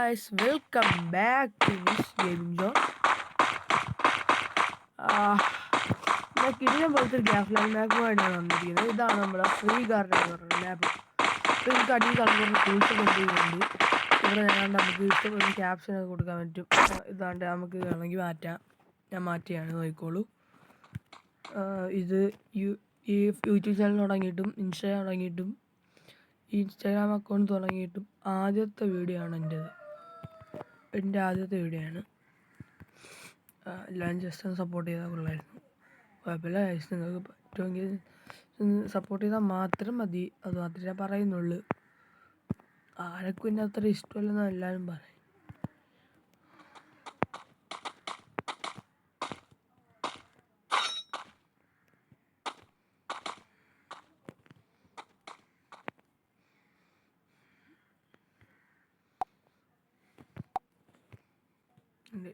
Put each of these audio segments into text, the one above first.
guys, welcome back to this gaming zone. ഞാൻ കിടിലം പോലത്തെ ഒരു ഗ്യാഫ്ലാൻഡ് മാപ്പുമായിട്ടാണ് വന്നിരിക്കുന്നത്. ഇതാണ് നമ്മുടെ ഫ്രീ ഗാർഡൻ എന്ന് പറയുന്ന മാപ്പ്. ഇപ്പോൾ നമുക്ക് അടിയിൽ കളർ ടൂൾസ് കൊണ്ടുപോകുന്നുണ്ട്. ഇവിടെ ഞാണ്ട് നമുക്ക് ഇഷ്ടപ്പെടുന്ന ക്യാപ്ഷനൊക്കെ കൊടുക്കാൻ പറ്റും. ഇതാണ്ട് നമുക്ക് വേണമെങ്കിൽ മാറ്റാം. ഞാൻ മാറ്റിയാണ്, നോക്കിക്കോളൂ. ഇത് ഈ യൂട്യൂബ് ചാനൽ തുടങ്ങിയിട്ടും ഇൻസ്റ്റാഗ്രാം തുടങ്ങിയിട്ടും ഇൻസ്റ്റാഗ്രാം അക്കൗണ്ട് തുടങ്ങിയിട്ടും ആദ്യത്തെ വീഡിയോ ആണ് എൻ്റെ ആദ്യത്തെ വീഡിയോ ആണ്. എല്ലാവരും ജസ്റ്റ് ഒന്ന് സപ്പോർട്ട് ചെയ്താൽ കൊള്ളായിരുന്നു. കുഴപ്പമില്ല, നിങ്ങൾക്ക് പറ്റുമെങ്കിൽ സപ്പോർട്ട് ചെയ്താൽ മാത്രം മതി. അത് മാത്രമേ ഞാൻ പറയുന്നുള്ളൂ. ആരൊക്കെ പിന്നെ അത്ര ഇഷ്ടമല്ലെന്ന് എല്ലാവരും പറയും.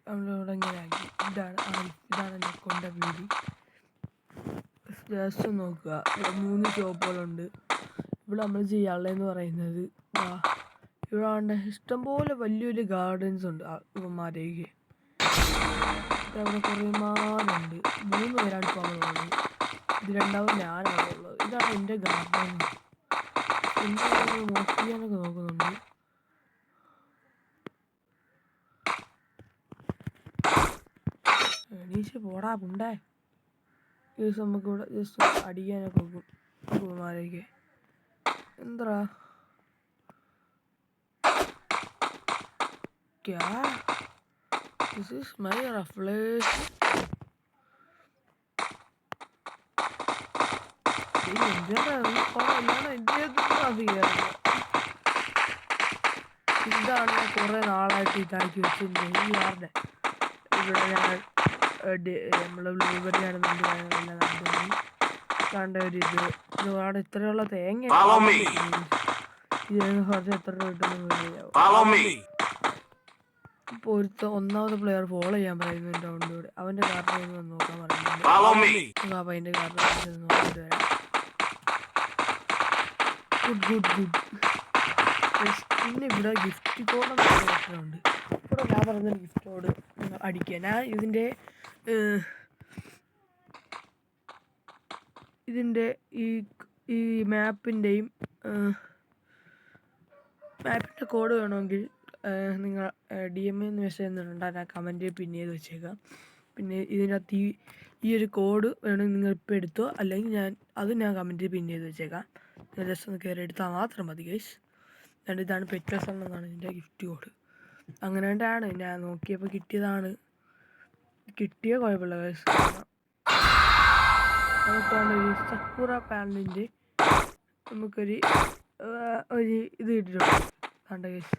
നമ്മളിവിടെ ഇങ്ങനെ ആക്കി. ഇതാണ് എൻ്റെ അക്കൗണ്ടിൻ്റെ വീഡിയോ. ജസ്റ്റ് നോക്കുക, ഇവിടെ 3 ഷോപ്പുകളുണ്ട്. ഇവിടെ നമ്മൾ ചെയ്യാനുള്ളതെന്ന് പറയുന്നത് ഇവിടെ ഇഷ്ടംപോലെ വലിയൊരു ഗാർഡൻസ് ഉണ്ട്. ഇവന്മാരേക്ക് അവിടെ കുറേ മാറുണ്ട്. 3 പേരാണ് ഇപ്പോൾ നമ്മളുള്ളത്. ഇത് രണ്ടാമത് ഞാനാണ് ഉള്ളത്. ഇതാണ് എൻ്റെ ഗാർഡൻ. എൻ്റെ മോട്ട് ചെയ്യാനൊക്കെ നോക്കുന്നുണ്ട്. എണീച്ച് പോടാ പുണ്ടേ. ഈ ദിവസം നമുക്കിവിടെ ജസ്റ്റ് അടിക്കാനൊക്കെ നോക്കും. കുമാരേക്ക് എന്താ This is my reflection. ഇതാണ് കുറെ നാളായിട്ട് ഇതാക്കി വെച്ചിട്ടുണ്ട്. ഈ വാർഡ് ഇവിടെ ഞാൻ നമ്മളെ ബ്ലൂബെറിയാണ് കണ്ട ഒരു അവിടെ ഇത്രയുള്ള തേങ്ങ കുറച്ച് എത്ര രൂപ കിട്ടുന്ന. ഇപ്പോൾ ഒന്നാമത്തെ പ്ലെയർ ഫോളോ ചെയ്യാൻ പറയുന്നു എൻ്റെ അക്കൗണ്ടിലൂടെ. അവൻ്റെ കാർഡ് വന്ന് നോക്കാൻ പറയുന്നുണ്ട്. അപ്പം അതിൻ്റെ കാർഡ് നോക്കിയിട്ട് വരാം. ഗുഡ്. പിന്നെ ഇവിടെ ഗിഫ്റ്റ് കോഡെന്ന് പറയുന്ന ഓപ്ഷനുണ്ട്. ഇവിടെ ഞാൻ പറഞ്ഞ ഗിഫ്റ്റ് കോഡ് അടിക്കുക. ഞാൻ ഇതിൻ്റെ ഈ മാപ്പിൻ്റെ കോഡ് വേണമെങ്കിൽ നിങ്ങൾ DM എന്ന് മെസ്സേജ് ചെയ്യുന്നുണ്ട്. ഞാൻ കമൻറ്റ് പിൻ ചെയ്ത് വെച്ചേക്കാം. പിന്നെ ഇതിനകത്ത് ഈ ഒരു കോഡ് വേണമെങ്കിൽ നിങ്ങൾ ഇപ്പോൾ എടുത്തോ, അല്ലെങ്കിൽ ഞാൻ കമൻറ്റ് പിൻ ചെയ്ത് വെച്ചേക്കാം. ജസ്റ്റ് ഒന്ന് കയറി എടുത്താൽ മാത്രം മതി ഗൈസ്. ഇതാണ് പെറ്റസ് എന്നാണ് ഇതിൻ്റെ ഗിഫ്റ്റ് കോഡ്. അങ്ങനെ കൊണ്ടാണ് ഞാൻ നോക്കിയപ്പോൾ കിട്ടിയതാണ്. കിട്ടിയ കുഴപ്പമില്ല ഗൈസ്. നമുക്കാണ് ഒരു സക്കുറ പാനലിൻ്റെ നമുക്കൊരു ഇത് കിട്ടിയിട്ടുണ്ട്. കണ്ട ഗൈസ്,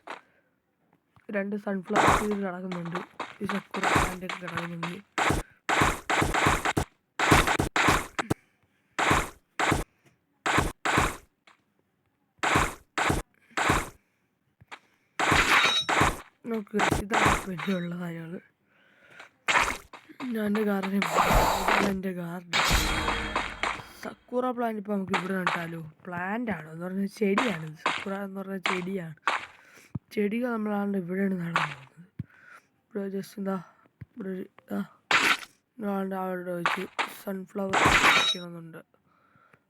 2 സൺഫ്ലവർ സീഡ് കിടക്കുന്നുണ്ട്. ഈ സക്കുറ പാൻ്റെ ഒക്കെ കിടക്കുന്നുണ്ട്. നോക്ക്, ഇതാണ് വലിയുള്ള കാര്യങ്ങൾ. എൻ്റെ ഗാർഡൻ സക്കുറ പ്ലാന്റ്. ഇപ്പോൾ നമുക്ക് ഇവിടെ നട്ടാലോ? പ്ലാന്റ് ആണ് എന്ന് പറഞ്ഞാൽ ചെടിയാണ്. സക്കുറ എന്ന് പറഞ്ഞാൽ ചെടിയാണ്. ചെടികൾ നമ്മളാണ് ഇവിടെയാണ് നടാൻ പോകുന്നത്. ഇവിടെ ജസ്റ്റ് ഇവിടെ അവിടെ വെച്ച് സൺഫ്ലവർ വയ്ക്കണമെന്നുണ്ട്.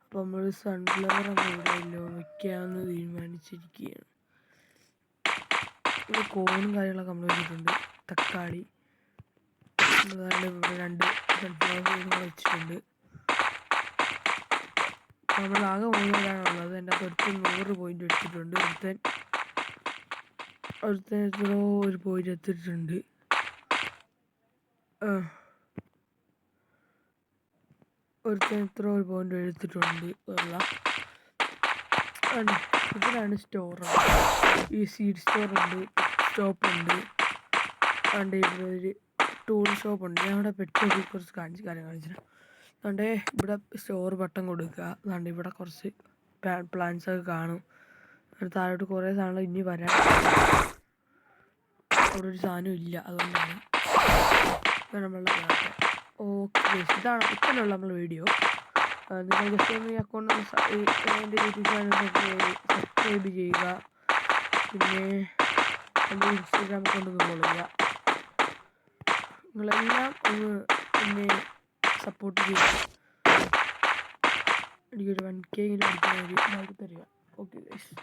അപ്പോൾ നമ്മൾ സൺഫ്ലവർ ഇവിടെ വയ്ക്കാമെന്ന് തീരുമാനിച്ചിരിക്കുകയാണ്. ഇവിടെ കോണും കാര്യങ്ങളൊക്കെ നമ്മൾ വെച്ചിട്ടുണ്ട്. തക്കാളി ഇവിടെ 2 സൺഫ്ലവർ വെച്ചിട്ടുണ്ട്. നമ്മളാകെ 3 പേരാണുള്ളത്. എൻ്റെ അകത്ത് 100 പോയിന്റ് എടുത്തിട്ടുണ്ട്. ഒരുത്തൻ എത്രയോ ഒരു പോയിന്റ് എത്തിയിട്ടുണ്ട്. ഒരുത്തൻ എത്രയോ ഒരു പോയിന്റ് എടുത്തിട്ടുണ്ട്. ഇതിലാണ് സ്റ്റോർ. ഈ സീഡ് സ്റ്റോറുണ്ട്, സ്റ്റോപ്പുണ്ട്. അതുകൊണ്ട് ഇവിടെ ഒരു ടൂൾ ഷോപ്പുണ്ട്. ഞാൻ ഇവിടെ പെട്രോൾ കുറച്ച് കാര്യം കാണിച്ചിട്ട് അതുകൊണ്ട് ഇവിടെ സ്റ്റോർ ബട്ടൺ കൊടുക്കുക. അതുകൊണ്ട് ഇവിടെ കുറച്ച് പ്ലാന്റ്സ് ഒക്കെ കാണും. താഴോട്ട് കുറേ സാധനങ്ങൾ ഇനി വരാൻ. അവിടെ ഒരു സാധനം ഇല്ല, അതുകൊണ്ടാണ് നമ്മളുടെ ഓക്കെ. ഇത്രയുള്ള നമ്മളെ വീഡിയോ. നിങ്ങൾ ജസ്റ്റ് ഒന്ന് ഈ അക്കൗണ്ട് എൻ്റെ യൂട്യൂബ് ചാനൽ സബ്സ്ക്രൈബ് ചെയ്യുക. പിന്നെ എൻ്റെ ഇൻസ്റ്റാഗ്രാം അക്കൗണ്ട് ഒന്ന് ഫോളോ ചെയ്യുക. നിങ്ങളെല്ലാം ഒന്ന് എന്നെ സപ്പോർട്ട് ചെയ്യുക. എനിക്കൊരു 1K അടിക്കാൻ വേണ്ടി തരിക. Okay guys.